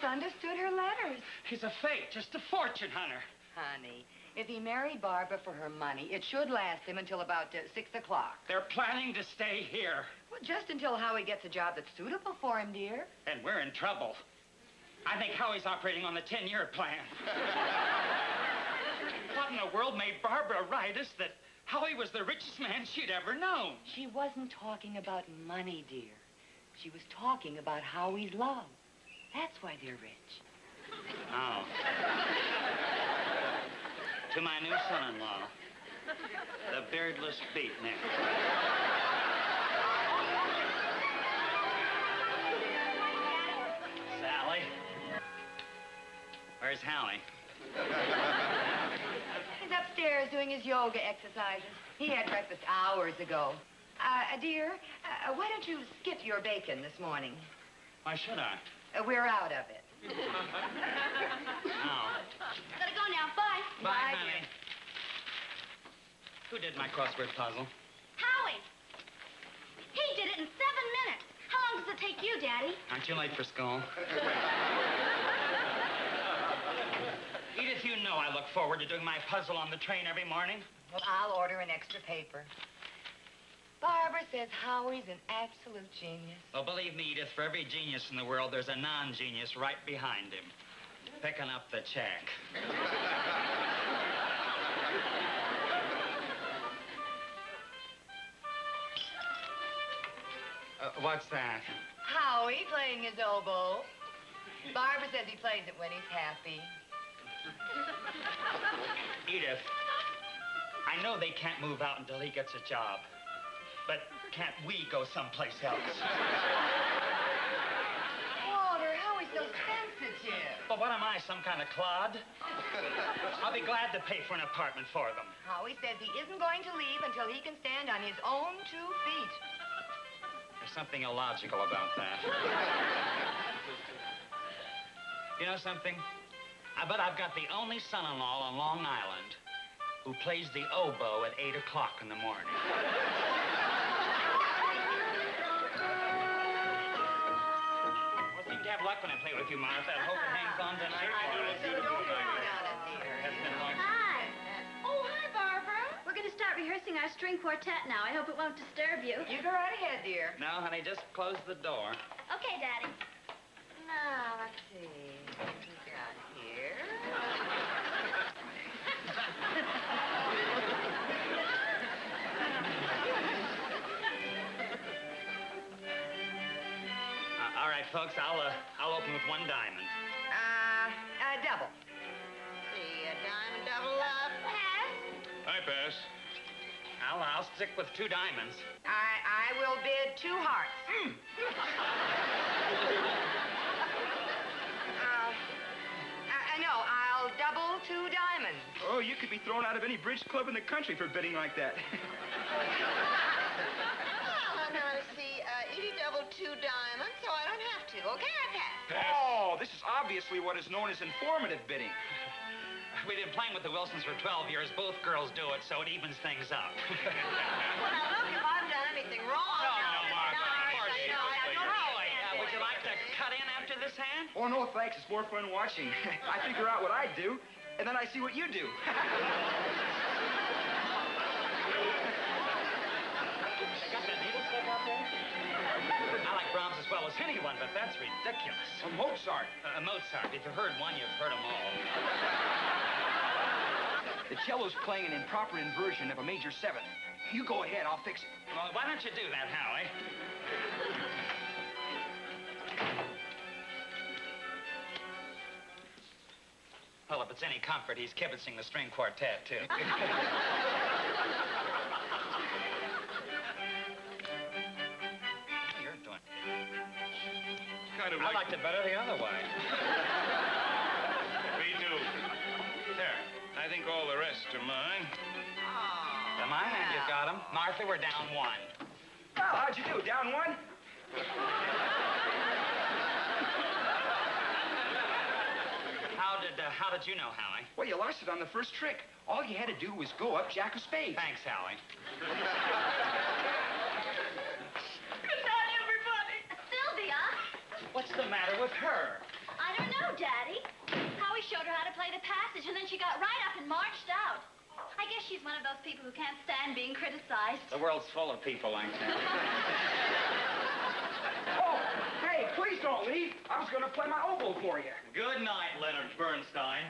misunderstood her letters. He's a fake, just a fortune hunter. Honey, if he married Barbara for her money, it should last him until about 6 o'clock. They're planning to stay here. Well, just until Howie gets a job that's suitable for him, dear. And we're in trouble. I think Howie's operating on the 10-year plan. What in the world made Barbara write us that Howie was the richest man she'd ever known? She wasn't talking about money, dear. She was talking about Howie's love. That's why they're rich. Oh. To my new son-in-law, the beardless beatnik. Sally? Where's Howie? He's upstairs doing his yoga exercises. He had breakfast hours ago. Dear, why don't you skip your bacon this morning? Why should I? We're out of it. Oh. Gotta go now. Bye. Bye, honey. Who did my crossword puzzle? Howie. He did it in 7 minutes. How long does it take you, Daddy? Aren't you late for school? Edith, you know I look forward to doing my puzzle on the train every morning. Well, I'll order an extra paper. Barbara says Howie's an absolute genius. Well, believe me, Edith, for every genius in the world, there's a non-genius right behind him. Picking up the check. What's that? Howie playing his oboe. Barbara says he plays it when he's happy. Edith, I know they can't move out until he gets a job. But can't we go someplace else? Walter, Howie's so sensitive. Well, what am I, some kind of clod? I'll be glad to pay for an apartment for them. Howie says he isn't going to leave until he can stand on his own 2 feet. There's something illogical about that. You know something? I bet I've got the only son-in-law on Long Island who plays the oboe at 8 o'clock in the morning. Seem to have luck when I play with you, Martha. I hope it hangs on tonight. Hi. Oh, hi, Barbara. We're going to start rehearsing our string quartet now. I hope it won't disturb you. You go right ahead, dear. No, honey, just close the door. Okay, Daddy. Now, let's see. What we got here? All right, folks, I'll open with 1 diamond. Double. See, a diamond double up. Pass. I pass. I'll stick with 2 diamonds. I will bid 2 hearts. No, I'll double 2 diamonds. Oh, you could be thrown out of any bridge club in the country for bidding like that. Well, now, see, Edie doubled 2 diamonds, so I don't have to. Okay, I pass. Oh, this is obviously what is known as informative bidding. We've been playing with the Wilsons for 12 years. Both girls do it, so it evens things up. Well, now, look, if I've done anything wrong... No, Martha, of course you don't. Howie, would you like to cut in after this hand? Oh, no, thanks. It's more fun watching. I figure out what I do, and then I see what you do. They got that needle stick out there? I like Brahms as well as anyone, but that's ridiculous. Mozart. Mozart. If you've heard one, you've heard them all. The cello's playing an improper inversion of a major 7th. You go ahead, I'll fix it. Well, why don't you do that, Howie? Well, if it's any comfort, he's kibitzing the string quartet, too. You're doing... Kind of I liked it better the other way. Me too. There. I think all the rest are mine. To my hand, you've got him. Martha, we're down 1. Well, how'd you do? Down 1? How did you know, Howie? Well, you lost it on the first trick. All you had to do was go up Jack of Spades. Thanks, Howie. Good night, everybody. Sylvia. What's the matter with her? I don't know. Daddy. Howie showed her how to play the passage, and then she got right up and marched out. I guess she's one of those people who can't stand being criticized. The world's full of people like that. Oh, hey, please don't leave. I was going to play my oboe for you. Good night, Leonard Bernstein.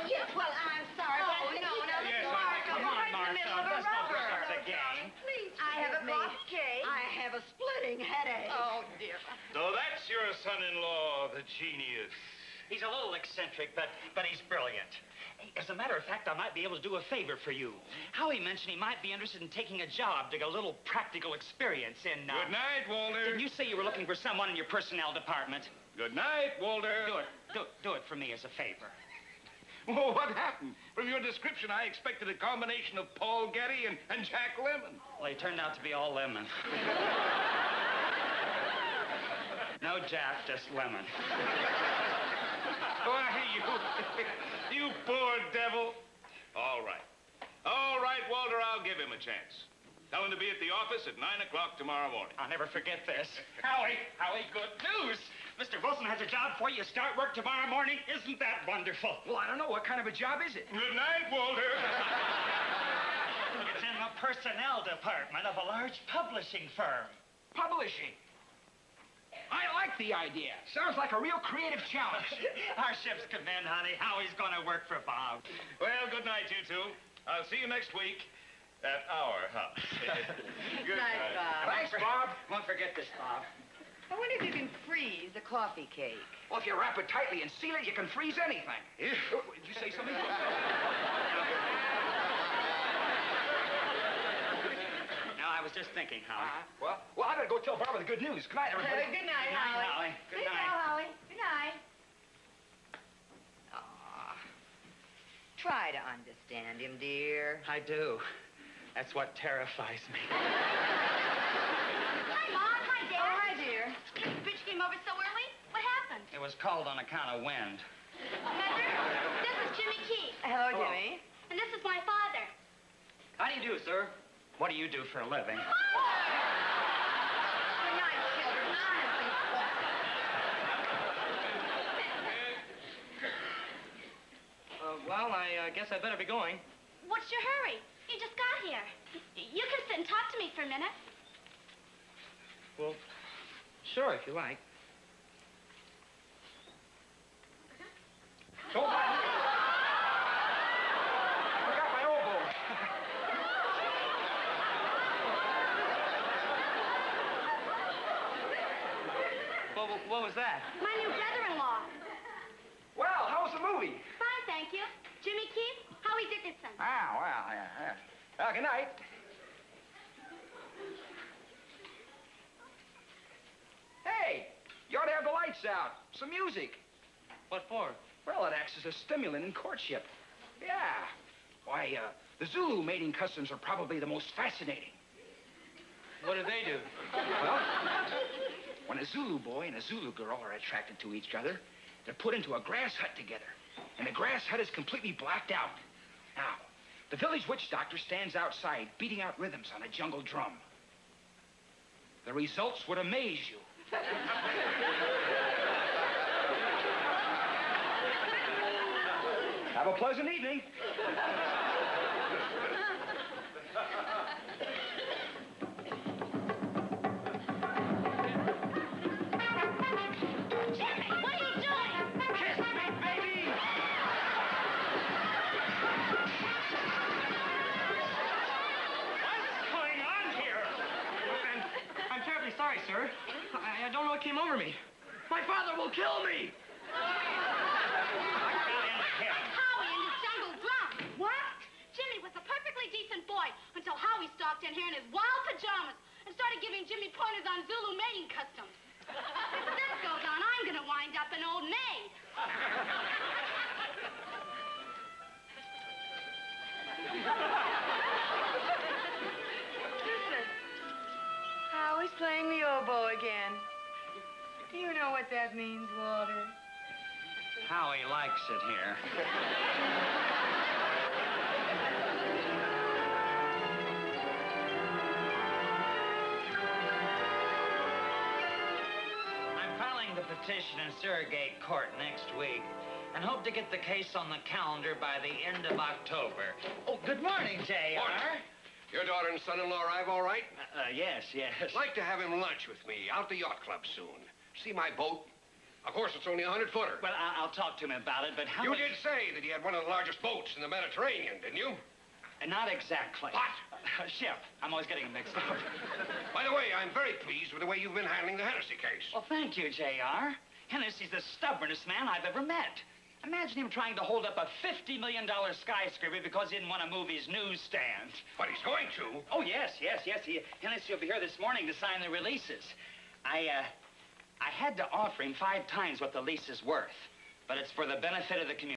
Yes, well, I'm sorry, but... Oh, no, Yes, Martha, come we're on, right in the middle of a Martha. Let's not rubber. break up the game. Please, I have a forgive me. cloth cake. I have a splitting headache. Oh, dear. So that's your son-in-law, the genius. He's a little eccentric, but he's brilliant. As a matter of fact, I might be able to do a favor for you. Howie mentioned he might be interested in taking a job to get a little practical experience in... Good night, Walter. Didn't you say you were looking for someone in your personnel department? Good night, Walter. Do it for me as a favor. Well, what happened? From your description, I expected a combination of Paul Getty and Jack Lemmon. Well, he turned out to be all lemon. No Jack, just lemon. Why, you poor devil. All right, Walter, I'll give him a chance. Tell him to be at the office at 9 o'clock tomorrow morning. I'll never forget this. Howie, good news. Mr. Wilson has a job for you. Start work tomorrow morning. Isn't that wonderful? Well, I don't know. What kind of a job is it? Good night, Walter. It's in the personnel department of a large publishing firm. Publishing. I like the idea. Sounds like a real creative challenge. Our ship's come in, honey. Howie's going to work for Bob. Well, good night, you two. I'll see you next week at our house. Good Night, Bob. Thanks, Bob. Won't forget this, Bob. I wonder if you can freeze a coffee cake. Well, if you wrap it tightly and seal it, you can freeze anything. Oh, did you say something? No, I was just thinking, Howie. Well, I gotta go tell Barbara the good news. Good night, everybody. Good night, Good night, Howie. Howie. Good Sleep night. well, Howie. Good night. Aw. Try to understand him, dear. I do. That's what terrifies me. Hi, Mom. Hi, Dad. Oh, hi, dear. This bitch came over so early. What happened? It was cold on account of wind. Mother, this is Jimmy Keith, Hello, Jimmy. and this is my father. How do you do, sir? What do you do for a living? Good night, children. Well, I guess I better be going. What's your hurry? You just got here. You can sit and talk to me for a minute. Well, sure, if you like. Hold on. I forgot my oboe. What was that? My new brother-in-law. Well, how was the movie? Fine, thank you. Jimmy Keith, Howie Dickinson. Ah, well, yeah. Well, good night. Hey, you ought to have the lights out. Some music. What for? Well, it acts as a stimulant in courtship. Yeah. Why, the Zulu mating customs are probably the most fascinating. What do they do? Well, when a Zulu boy and a Zulu girl are attracted to each other, they're put into a grass hut together. And the grass hut is completely blacked out. Now, the village witch doctor stands outside, beating out rhythms on a jungle drum. The results would amaze you. Have a pleasant evening. Jimmy, what are you doing? Kiss me, baby! What's going on here? I'm terribly sorry, sir. I don't know what came over me. My father will kill me! Howie and his jungle drum. What? Jimmy was a perfectly decent boy until Howie stalked in here in his wild pajamas and started giving Jimmy pointers on Zulu mating customs. If this goes on, I'm gonna wind up an old maid. Listen. Howie's playing the oboe again. Do you know what that means, Walter? Howie likes it here. I'm filing the petition in surrogate court next week and hope to get the case on the calendar by the end of October. Oh, good morning, J.R. Morning. Your daughter and son-in-law arrive all right? Yes. I'd like to have him lunch with me out the yacht club soon. See my boat? Of course, it's only a 100-footer. Well, I'll talk to him about it, but how You did say that he had one of the largest boats in the Mediterranean, didn't you? Not exactly. What? Ship. I'm always getting them mixed up. By the way, I'm very pleased with the way you've been handling the Hennessy case. Well, thank you, J.R. Hennessy's the stubbornest man I've ever met. Imagine him trying to hold up a $50 million skyscraper because he didn't want to move his newsstand. But he's going to. Oh, yes. Hennessy will be here this morning to sign the releases. I had to offer him 5 times what the lease is worth, but it's for the benefit of the community.